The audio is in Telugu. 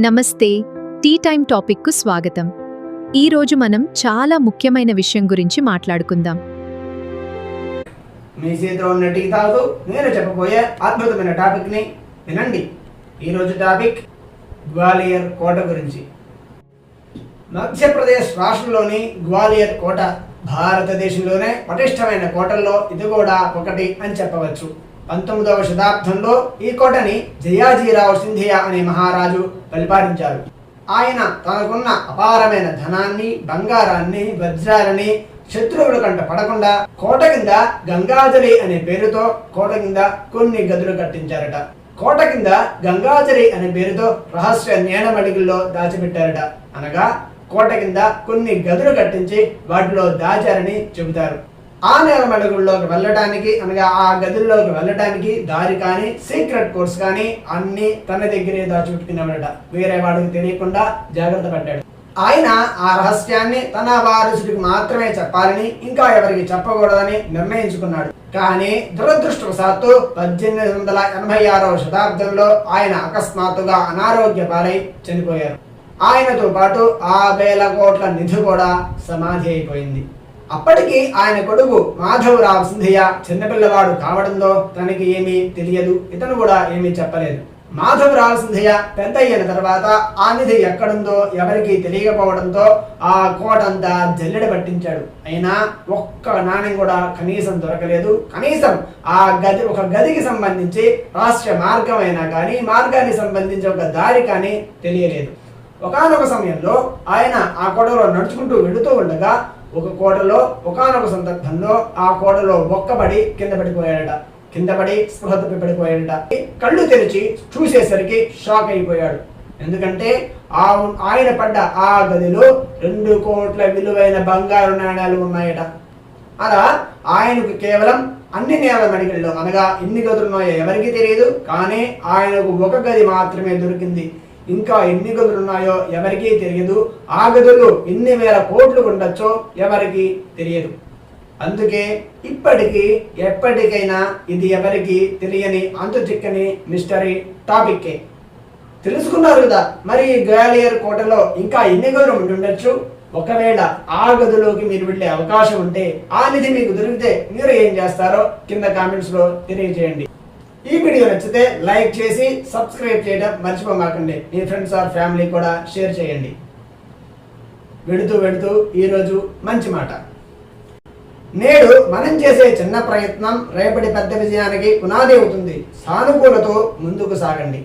నమస్తే, టీ టైమ్ టాపిక్కు స్వాగతం. ఈరోజు మనం చాలా ముఖ్యమైన విషయం గురించి మాట్లాడుకుందాం. మీ చేతిలో ఉన్న టీ తాగుతూ నేను చెప్పబోయే అద్భుతమైన టాపిక్ని వినండి. ఈరోజు టాపిక్ గ్వాలియర్ కోట గురించి. మధ్యప్రదేశ్ రాష్ట్రంలోని గ్వాలియర్ కోట భారతదేశంలోనే పటిష్టమైన కోటల్లో ఇది కూడా ఒకటి అని చెప్పవచ్చు. 19వ శతాబ్దంలో ఈ కోటని జయాజీరావు సింధియా అనే మహారాజు పరిపాలించారు. ఆయన తనకున్న అపారమైన ధనాన్ని, బంగారాన్ని, వజ్రాలని శత్రువుల కంట పడకుండా కోట కింద గంగాజలి అనే పేరుతో కోట కింద కొన్ని గదులు కట్టించారట. కోట కింద గంగాజలి అనే పేరుతో రహస్య నేలమడిగుల్లో దాచిపెట్టారట. అనగా కోట కింద కొన్ని గదులు కట్టించి వాటిలో దాచారని చెబుతారు. ఆ నేలమడుగుల్లోకి వెళ్ళడానికి అనగా ఆ గదుల్లోకి వెళ్ళడానికి దారి కానీ, సీక్రెట్ కోర్స్ కానీ అన్ని తన దగ్గరే దాచిపెట్టుకునేవాడట. వేరే వాడికి తెలియకుండా జాగ్రత్త పడ్డాడు. ఆయన ఆ రహస్యాన్ని తన వారసుడికి మాత్రమే చెప్పాలని, ఇంకా ఎవరికి చెప్పకూడదని నిర్ణయించుకున్నాడు. కానీ దురదృష్టవశాత్తు 1886వ శతాబ్దంలో ఆయన అకస్మాత్తుగా అనారోగ్య పాలై చనిపోయారు. ఆయనతో పాటు ఆ వేల కోట్ల నిధి కూడా సమాధి అయిపోయింది. అప్పటికి ఆయన కొడుకు మాధవరావు సింధియా చిన్నపిల్లవాడు కావడంతో తనకి ఏమీ తెలియదు, ఇతను కూడా ఏమీ చెప్పలేదు. మాధవరావు సింధియా పెద్ద అయిన తర్వాత ఆ నిధి ఎక్కడుందో ఎవరికి తెలియకపోవడంతో ఆ కోటంతా జల్లెడ పట్టించాడు. అయినా ఒక్క నాణ్యం కూడా కనీసం దొరకలేదు. కనీసం ఆ ఒక గదికి సంబంధించి రహస్య మార్గం అయినా కానీ, మార్గానికి సంబంధించి ఒక దారి కానీ తెలియలేదు. ఒకానొక సమయంలో ఆయన ఆ కోటలో నడుచుకుంటూ వెళుతూ ఉండగా ఒక కోటలో ఒకానొక సందర్భంలో ఆ కోటలో ఒక్కబడి కింద పడిపోయాడట. కింద పడి స్పృహ తప్పి పడిపోయాడట. కళ్ళు తెరిచి చూసేసరికి షాక్ అయిపోయాడు. ఎందుకంటే ఆయన పడ్డ ఆ గదిలో 2 కోట్ల విలువైన బంగారు నాణ్యాలు ఉన్నాయట. అలా ఆయనకు కేవలం అన్ని నేల మడిగల్లో అనగా ఎన్ని గదులు ఉన్నాయో ఎవరికి తెలియదు. కానీ ఆయనకు ఒక గది మాత్రమే దొరికింది. ఇంకా ఎన్ని గదులు ఉన్నాయో ఎవరికీ తెలియదు. ఆ గదులు ఎన్ని వేల కోట్లు ఉండొచ్చో ఎవరికి తెలియదు. అందుకే ఇప్పటికీ ఎప్పటికైనా ఇది ఎవరికి తెలియని అంతు చిక్కని మిస్టరీ టాపిక్కే. తెలుసుకున్నారు కదా, మరి గ్వాలియర్ కోటలో ఇంకా ఎన్ని గదులు ఉండొచ్చు? ఒకవేళ ఆ గదిలోకి మీరు వెళ్ళే అవకాశం ఉంటే, ఆ నిధి మీకు దొరికితే మీరు ఏం చేస్తారో కింద కామెంట్స్ లో తెలియజేయండి. ఈ వీడియో నచ్చితే లైక్ చేసి సబ్స్క్రైబ్ చేయడం మర్చిపోమాకండి. మీ ఫ్రెండ్స్ ఆర్ ఫ్యామిలీ కూడా షేర్ చేయండి. వెడుతూ ఈరోజు మంచి మాట. నేడు మనం చేసే చిన్న ప్రయత్నం రేపటి పెద్ద విజయానికి పునాది అవుతుంది. సానుకూలతో ముందుకు సాగండి.